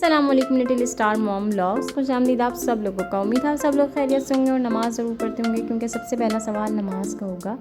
अस्सलाम वालेकुम little star mom vlogs. खुश आमदीद आप सब लोगों का। उम्मीद है आप सब लोग खैरियत से होंगे और नमाज़ ज़रूर पढ़ते होंगे, क्योंकि सबसे पहला सवाल नमाज का होगा।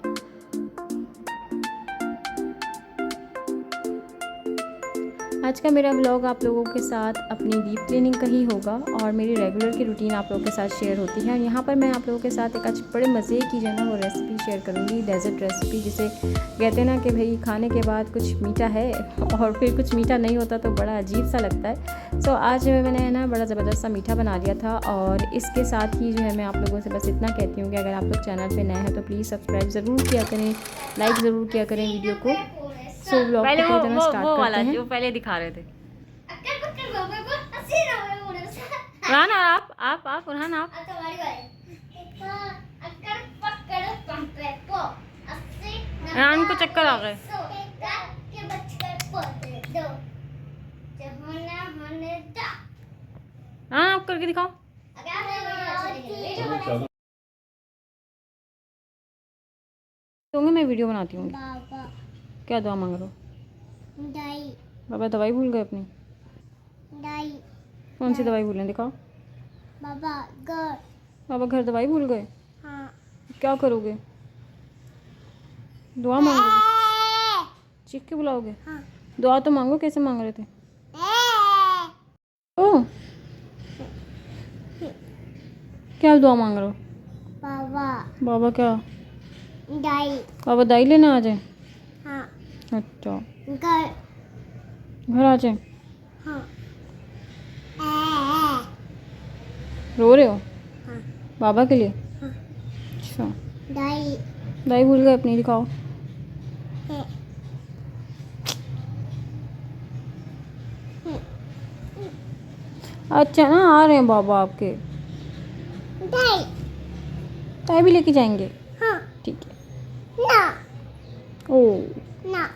आज का मेरा व्लॉग आप लोगों के साथ अपनी डीप क्लीनिंग का ही होगा और मेरी रेगुलर की रूटीन आप लोगों के साथ शेयर होती है। और यहाँ पर मैं आप लोगों के साथ एक आज बड़े मज़े की जो है ना वो रेसिपी शेयर करूँगी, डेजर्ट रेसिपी, जिसे कहते हैं ना कि भाई खाने के बाद कुछ मीठा है और फिर कुछ मीठा नहीं होता तो बड़ा अजीब सा लगता है। सो आज मैंने है ना बड़ा ज़बरदस्त सा मीठा बना लिया था। और इसके साथ ही जो है मैं आप लोगों से बस इतना कहती हूँ कि अगर आप लोग चैनल पर नए हैं तो प्लीज़ सब्सक्राइब ज़रूर किया करें, लाइक ज़रूर किया करें वीडियो को। सो व्लॉग पहले को इतना स्टार्ट वो करते वाला हैं जो पहले दिखा रहे थे। उरहान आप उरहान आप उरहान को चक्कर आ गए। हाँ आप करके दिखाओ। दूंगी मैं वीडियो बनाती हूँ। क्या दुआ मांग रहे हो? बाबा दवाई भूल गए अपनी? कौन सी दवाई भूलें, दिखाओ। बाबा घर दवाई भूल गए? हाँ। क्या करोगे? दुआ मांगोगे? चीख के बुलाओगे? हाँ। दुआ तो मांगो। कैसे मांग रहे थे? ओ क्या दुआ मांग रहे हो? बाबा क्या? बाबा दाई लेना आ जाए? हाँ। अच्छा घर घर आ जाए? हाँ। रो रहे हो? हाँ। बाबा के लिए? हाँ। अच्छा दाई दाई भूल गए अपनी, दिखाओ। अच्छा ना आ रहे हैं बाबा आपके? दाई दाई भी लेके जाएंगे? हाँ। ठीक है। ना ओ ना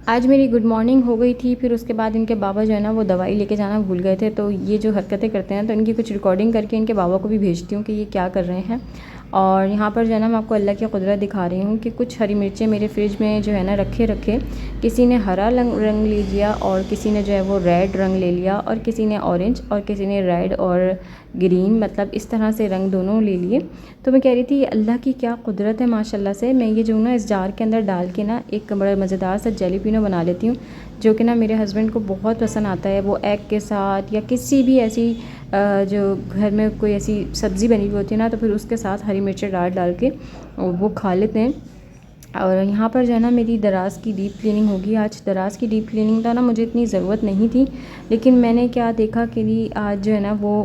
आज मेरी गुड मॉर्निंग हो गई थी, फिर उसके बाद इनके बाबा जो है ना वो दवाई लेके जाना भूल गए थे। तो ये जो हरकतें करते हैं तो इनकी कुछ रिकॉर्डिंग करके इनके बाबा को भी भेजती हूँ कि ये क्या कर रहे हैं। और यहाँ पर जो है ना मैं आपको अल्लाह की कुदरत दिखा रही हूँ कि कुछ हरी मिर्चें मेरे फ्रिज में जो है ना रखे किसी ने हरा रंग ले लिया और किसी ने जो है वो रेड रंग ले लिया और किसी ने ऑरेंज और किसी ने रेड और ग्रीन, मतलब इस तरह से रंग दोनों ले लिए। तो मैं कह रही थी अल्लाह की क्या कुदरत है माशाल्लाह से। मैं ये जो ना इस जार के अंदर डाल के ना एक बड़ा मज़ेदार सा जेलीपिनो बना लेती हूँ, जो कि ना मेरे हस्बैंड को बहुत पसंद आता है। वो एग के साथ या किसी भी ऐसी जो घर में कोई ऐसी सब्ज़ी बनी हुई होती है ना तो फिर उसके साथ हरी मिर्चें डाल के वो खा लेते हैं। और यहाँ पर जो है ना मेरी दराज़ की डीप क्लीनिंग होगी आज। दराज़ की डीप क्लीनिंग का ना मुझे इतनी ज़रूरत नहीं थी, लेकिन मैंने क्या देखा कि आज जो है ना वो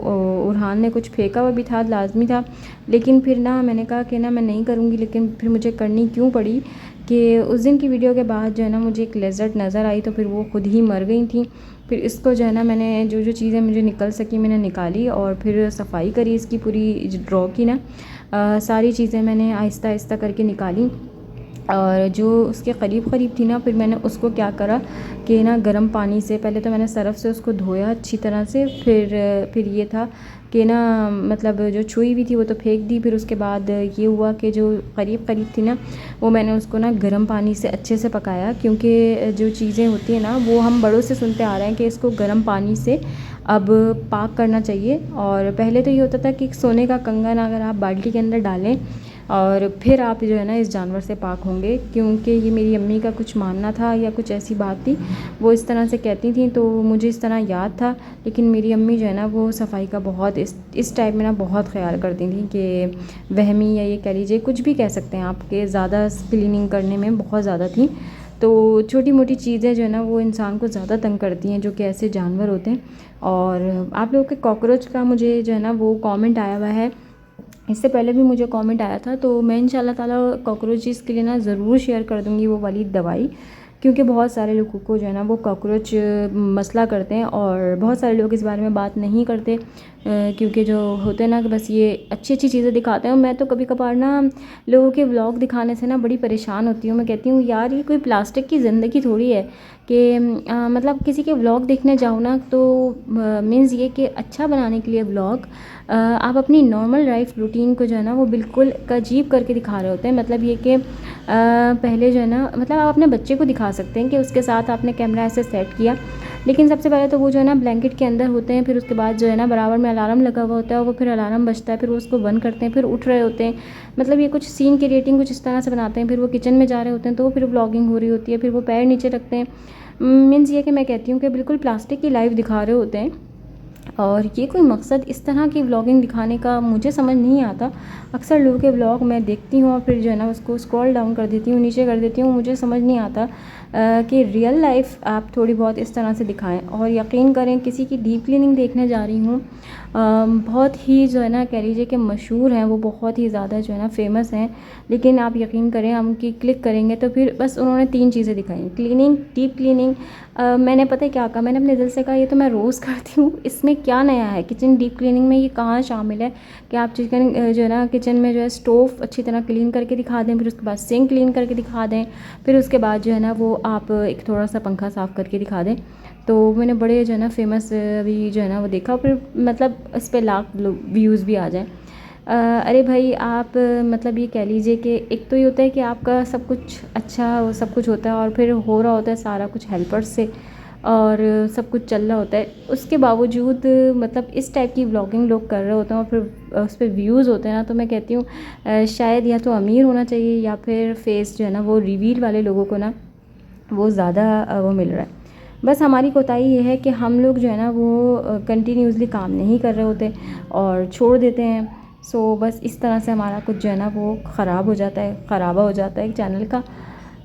उरहान ने कुछ फेंका हुआ भी था, लाजमी था। लेकिन फिर ना मैंने कहा कि ना मैं नहीं करूँगी, लेकिन फिर मुझे करनी क्यों पड़ी कि उस दिन की वीडियो के बाद जो है ना मुझे एक लेज़र्ड नज़र आई तो फिर वो खुद ही मर गई थी। फिर इसको जो है ना मैंने जो चीज़ें मुझे निकल सकी मैंने निकाली और फिर सफाई करी इसकी पूरी ड्रॉ की ना। सारी चीज़ें मैंने आहिस्ता आहिस्ता करके निकाली और जो उसके करीब थी ना फिर मैंने उसको क्या करा कि ना गर्म पानी से पहले तो मैंने सरफ़ से उसको धोया अच्छी तरह से। फिर ये था कि ना मतलब जो छुई हुई थी वो तो फेंक दी। फिर उसके बाद ये हुआ कि जो करीब थी ना वो मैंने उसको ना गर्म पानी से अच्छे से पकाया, क्योंकि जो चीज़ें होती हैं ना वो हम बड़ों से सुनते आ रहे हैं कि इसको गर्म पानी से अब पाक करना चाहिए। और पहले तो ये होता था कि सोने का कंगन अगर आप बाल्टी के अंदर डालें और फिर आप जो है ना इस जानवर से पाक होंगे, क्योंकि ये मेरी अम्मी का कुछ मानना था या कुछ ऐसी बात थी, वो इस तरह से कहती थी। तो मुझे इस तरह याद था, लेकिन मेरी अम्मी जो है ना वो सफाई का बहुत इस टाइप में ना बहुत ख्याल करती थी कि वहमी या ये कह लीजिए कुछ भी कह सकते हैं आपके, ज़्यादा क्लीनिंग करने में बहुत ज़्यादा थी। तो छोटी मोटी चीज़ें जो है ना वो इंसान को ज़्यादा तंग करती हैं, जो कि ऐसे जानवर होते हैं। और आप लोगों के कॉकरोच का मुझे जो है ना वो कमेंट आया हुआ है, इससे पहले भी मुझे कमेंट आया था, तो मैं इंशाल्लाह ताला कॉकरोचेस के लिए ना ज़रूर शेयर कर दूँगी वो वाली दवाई, क्योंकि बहुत सारे लोगों को जो है ना वो कॉकरोच मसला करते हैं और बहुत सारे लोग इस बारे में बात नहीं करते, क्योंकि जो होते हैं ना कि बस ये अच्छी चीज़ें दिखाते हैं। मैं तो कभी कभार ना लोगों के व्लॉग दिखाने से ना बड़ी परेशान होती हूँ। मैं कहती हूँ यार ये कोई प्लास्टिक की ज़िंदगी थोड़ी है कि मतलब किसी के व्लॉग देखने जाओ ना तो मीन्स ये कि अच्छा बनाने के लिए व्लॉग आप अपनी नॉर्मल लाइफ रूटीन को जो है ना वो बिल्कुल अजीब करके दिखा रहे होते हैं। मतलब ये कि पहले जो है ना मतलब आप अपने बच्चे को दिखा सकते हैं कि उसके साथ आपने कैमरा ऐसे सेट किया लेकिन सबसे पहले तो वो जो है ना ब्लैंकेट के अंदर होते हैं, फिर उसके बाद जो है ना बराबर में अलार्म लगा हुआ होता है, और वो फिर अलार्म बजता है, फिर वो उसको बंद करते हैं, फिर उठ रहे होते हैं। मतलब ये कुछ सीन क्रिएटिंग कुछ इस तरह से बनाते हैं। फिर वो किचन में जा रहे होते हैं तो फिर व्लॉगिंग हो रही होती है, फिर वो पैर नीचे रखते हैं। मीन्स ये कि मैं कहती हूँ कि बिल्कुल प्लास्टिक की लाइफ दिखा रहे होते हैं। और ये कोई मकसद इस तरह की व्लॉगिंग दिखाने का मुझे समझ नहीं आता। अक्सर लोगों के व्लॉग मैं देखती हूँ और फिर जो है ना उसको स्क्रॉल डाउन कर देती हूँ, नीचे कर देती हूँ। मुझे समझ नहीं आता कि रियल लाइफ आप थोड़ी बहुत इस तरह से दिखाएं। और यकीन करें, किसी की डीप क्लीनिंग देखने जा रही हूँ, बहुत ही जो है ना कह लीजिए कि मशहूर हैं, वो बहुत ही ज़्यादा जो है ना फेमस हैं। लेकिन आप यकीन करें, हम उनकी क्लिक करेंगे तो फिर बस उन्होंने 3 चीज़ें दिखाई, क्लीनिंग, डीप क्लीनिंग। मैंने पता है क्या कहा, मैंने अपने दिल से कहा ये तो मैं रोज़ करती हूँ, इसमें क्या नया है किचन डीप क्लीनिंग में, ये कहाँ शामिल है कि आप चिकन जो है ना किचन में जो है स्टोव अच्छी तरह क्लीन करके दिखा दें, फिर उसके बाद सिंक क्लीन करके दिखा दें, फिर उसके बाद जो है ना वो आप एक थोड़ा सा पंखा साफ़ करके दिखा दें। तो मैंने बड़े जो है ना फेमस अभी जो है ना वो देखा, फिर मतलब इस पर लाख व्यूज़ भी आ जाएँ। अरे भाई आप मतलब ये कह लीजिए कि एक तो ये होता है कि आपका सब कुछ अच्छा वो सब कुछ होता है, और फिर हो रहा होता है सारा कुछ हेल्पर्स से, और सब कुछ चल रहा होता है। उसके बावजूद मतलब इस टाइप की व्लॉगिंग लोग कर रहे होते हैं और फिर उस पर व्यूज़ होते हैं ना, तो मैं कहती हूँ शायद या तो अमीर होना चाहिए, या फिर फेस जो है ना वो रिवील वाले लोगों को ना वो ज़्यादा वो मिल रहा है। बस हमारी कोताही ये है कि हम लोग जो है ना वो कंटिन्यूसली काम नहीं कर रहे होते और छोड़ देते हैं। सो बस इस तरह से हमारा कुछ जो है ना वो ख़राब हो जाता है, ख़राबा हो जाता है एक चैनल का।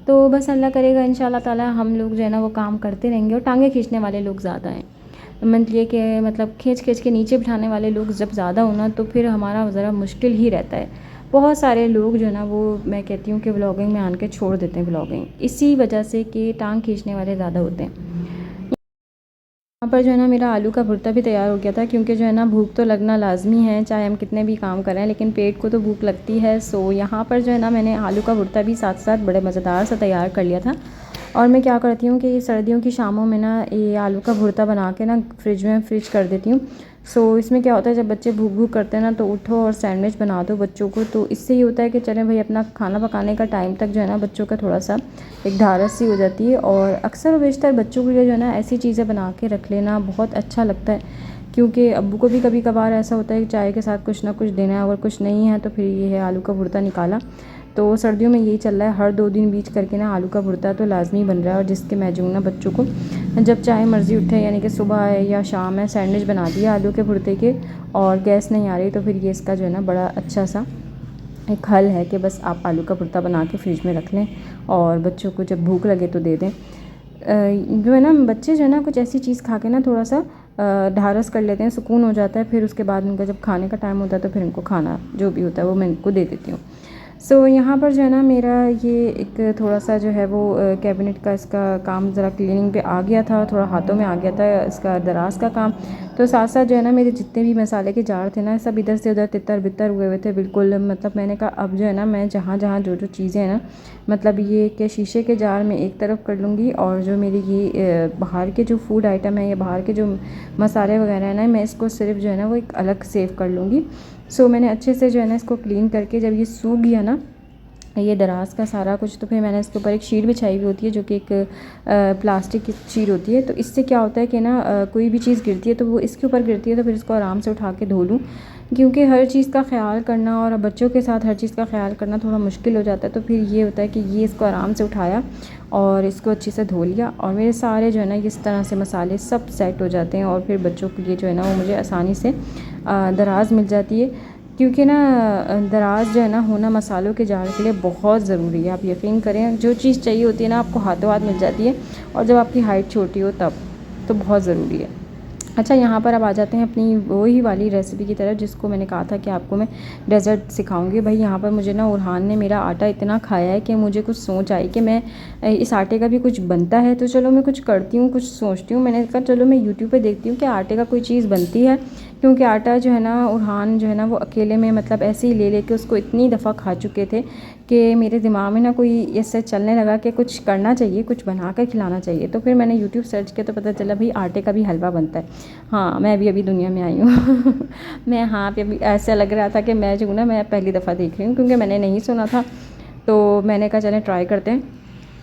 तो बस अल्लाह करेगा इंशाल्लाह ताला हम लोग जो है ना वो काम करते रहेंगे। और टांगे खींचने वाले लोग ज़्यादा हैं, मतलब ये कि मतलब खींच खींच के नीचे बिठाने वाले लोग जब ज़्यादा हो ना, तो फिर हमारा ज़रा मुश्किल ही रहता है। बहुत सारे लोग जो है ना वो मैं कहती हूँ कि व्लॉगिंग में आन के छोड़ देते हैं व्लॉगिंग, इसी वजह से कि टांग खींचने वाले ज़्यादा होते हैं। यहाँ पर जो है ना मेरा आलू का भुर्ता भी तैयार हो गया था, क्योंकि जो है ना भूख तो लगना लाजमी है, चाहे हम कितने भी काम करें, लेकिन पेट को तो भूख लगती है। सो यहाँ पर जो है ना मैंने आलू का भुर्ता भी साथ साथ बड़े मज़ेदार सा तैयार कर लिया था। और मैं क्या करती हूँ कि सर्दियों की शामों में ना ये आलू का भुर्ता बना के ना फ्रिज कर देती हूँ। सो इसमें क्या होता है, जब बच्चे भूख भूख करते हैं ना, तो उठो और सैंडविच बना दो बच्चों को। तो इससे ये होता है कि चलें भाई, अपना खाना पकाने का टाइम तक जो है ना बच्चों का थोड़ा सा एक ढारस सी हो जाती है। और अक्सर व बेशतर बच्चों के लिए जो है ना ऐसी चीज़ें बना के रख लेना बहुत अच्छा लगता है, क्योंकि अब्बू को भी कभी कभार ऐसा होता है कि चाय के साथ कुछ ना कुछ देना है, अगर कुछ नहीं है तो फिर ये है आलू का भुर्ता निकाला। तो सर्दियों में यही चल रहा है, हर 2 दिन बीच करके ना आलू का भुर्ता तो लाजमी बन रहा है। और जिसके मैं जो ना बच्चों को जब चाहे मर्ज़ी उठे, यानी कि सुबह है या शाम है, सैंडविच बना दिया आलू के भुर्ते के, और गैस नहीं आ रही, तो फिर ये इसका जो है ना बड़ा अच्छा सा एक हल है कि बस आप आलू का भुर्ता बना के फ्रिज में रख लें और बच्चों को जब भूख लगे तो दे दें। जो है ना बच्चे जो है ना कुछ ऐसी चीज़ खा के ना थोड़ा सा ढारस कर लेते हैं, सुकून हो जाता है। फिर उसके बाद उनका जब खाने का टाइम होता है तो फिर उनको खाना जो भी होता है वो मैं इनको दे देती हूँ। सो यहाँ पर जो है ना मेरा ये एक थोड़ा सा जो है वो कैबिनेट का इसका काम ज़रा क्लीनिंग पे आ गया था, थोड़ा हाथों में आ गया था इसका दराज का काम। तो साथ साथ जो है ना मेरे जितने भी मसाले के जार थे ना, सब इधर से उधर तितर बितर हुए थे बिल्कुल। मतलब मैंने कहा अब जो है ना मैं जहाँ जहाँ जो जो चीज़ें हैं ना, मतलब ये कि शीशे के जार में एक तरफ कर लूँगी, और जो मेरी ये बाहर के जो फूड आइटम है या बाहर के जो मसाले वगैरह है ना, मैं इसको सिर्फ जो है ना वो एक अलग सेव कर लूँगी। सो मैंने अच्छे से जो है ना इसको क्लीन करके जब ये सूख गया ना ये दराज का सारा कुछ, तो फिर मैंने इसके ऊपर एक शीट बिछाई हुई होती है जो कि एक प्लास्टिक की शीट होती है। तो इससे क्या होता है कि ना कोई भी चीज़ गिरती है तो वो इसके ऊपर गिरती है, तो फिर इसको आराम से उठा के धो लूँ, क्योंकि हर चीज़ का ख्याल करना और बच्चों के साथ हर चीज़ का ख्याल करना थोड़ा मुश्किल हो जाता है। तो फिर ये होता है कि ये इसको आराम से उठाया और इसको अच्छे से धो लिया, और मेरे सारे जो है ना इस तरह से मसाले सब सेट हो जाते हैं। और फिर बच्चों के लिए जो है ना वो मुझे आसानी से दराज मिल जाती है, क्योंकि ना दराज जो है ना होना मसालों के जार के लिए बहुत ज़रूरी है। आप यकीन करें, जो चीज़ चाहिए होती है ना आपको हाथों हाथ मिल जाती है, और जब आपकी हाइट छोटी हो तब तो बहुत ज़रूरी है। अच्छा, यहाँ पर अब आ जाते हैं अपनी वही वाली रेसिपी की तरफ जिसको मैंने कहा था कि आपको मैं डेज़र्ट सिखाऊंगी। भाई यहाँ पर मुझे ना उरहान ने मेरा आटा इतना खाया है कि मुझे कुछ सोच आई कि मैं इस आटे का भी कुछ बनता है, तो चलो मैं कुछ करती हूँ, कुछ सोचती हूँ। मैंने कहा चलो मैं यूट्यूब पे देखती हूँ कि आटे का कोई चीज़ बनती है, क्योंकि आटा जो है ना उरहान जो है ना वो अकेले में मतलब ऐसे ही ले लेके उसको इतनी दफ़ा खा चुके थे कि मेरे दिमाग में ना कोई इससे चलने लगा कि कुछ करना चाहिए, कुछ बना कर खिलाना चाहिए। तो फिर मैंने यूट्यूब सर्च किया तो पता चला भाई आटे का भी हलवा बनता है। हाँ, मैं अभी दुनिया में आई हूँ मैं हाँ पे अभी ऐसा लग रहा था कि मैं जो ना मैं पहली दफ़ा देख रही हूँ, क्योंकि मैंने नहीं सुना था। तो मैंने कहा चलें ट्राई करते हैं।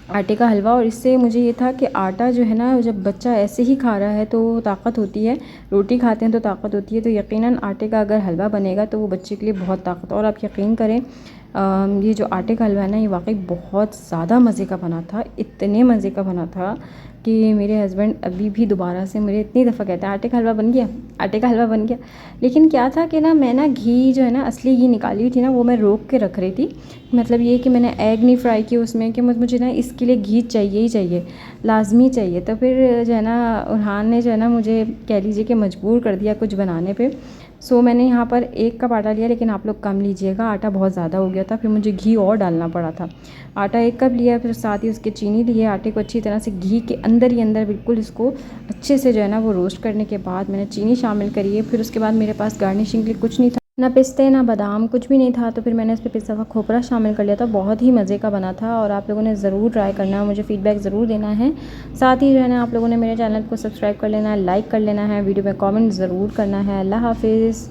आटे का हलवा। और इससे मुझे ये था कि आटा जो है ना, जब बच्चा ऐसे ही खा रहा है तो ताकत होती है, रोटी खाते हैं तो ताकत होती है, तो यकीनन आटे का अगर हलवा बनेगा तो वो बच्चे के लिए बहुत ताकत। और आप यकीन करें ये जो आटे का हलवा है ना, ये वाकई बहुत ज़्यादा मज़े का बना था, इतने मज़े का बना था कि मेरे हस्बैंड अभी भी दोबारा से मुझे इतनी दफ़ा कहते हैं आटे का हलवा बन गया, आटे का हलवा बन गया। लेकिन क्या था कि ना मैं ना घी जो है ना, असली घी निकाली हुई थी ना, वो मैं रोक के रख रही थी। मतलब ये कि मैंने एग नहीं फ्राई किया उसमें, कि मुझे ना इसके लिए घी चाहिए ही चाहिए, लाजमी चाहिए। तो फिर जो है ना उरहान ने जो है ना मुझे कह लीजिए कि मजबूर कर दिया कुछ बनाने पे। सो मैंने यहाँ पर 1 कप आटा लिया, लेकिन आप लोग कम लीजिएगा, आटा बहुत ज़्यादा हो गया था, फिर मुझे घी और डालना पड़ा था। आटा 1 कप लिया, फिर साथ ही उसके चीनी लिए, आटे को अच्छी तरह से घी के अंदर ही अंदर बिल्कुल इसको अच्छे से जो है ना वो रोस्ट करने के बाद मैंने चीनी शामिल करी है। फिर उसके बाद मेरे पास गार्निशिंग के लिए कुछ नहीं था, ना पिस्ते ना बादाम, कुछ भी नहीं था, तो फिर मैंने इस पर पिसा हुआ खोपरा शामिल कर लिया था। बहुत ही मज़े का बना था और आप लोगों ने ज़रूर ट्राई करना है, मुझे फ़ीडबैक ज़रूर देना है। साथ ही जो है ना आप लोगों ने मेरे चैनल को सब्सक्राइब कर लेना है, लाइक कर लेना है, वीडियो में कमेंट ज़रूर करना है। अल्लाह हाफिज़।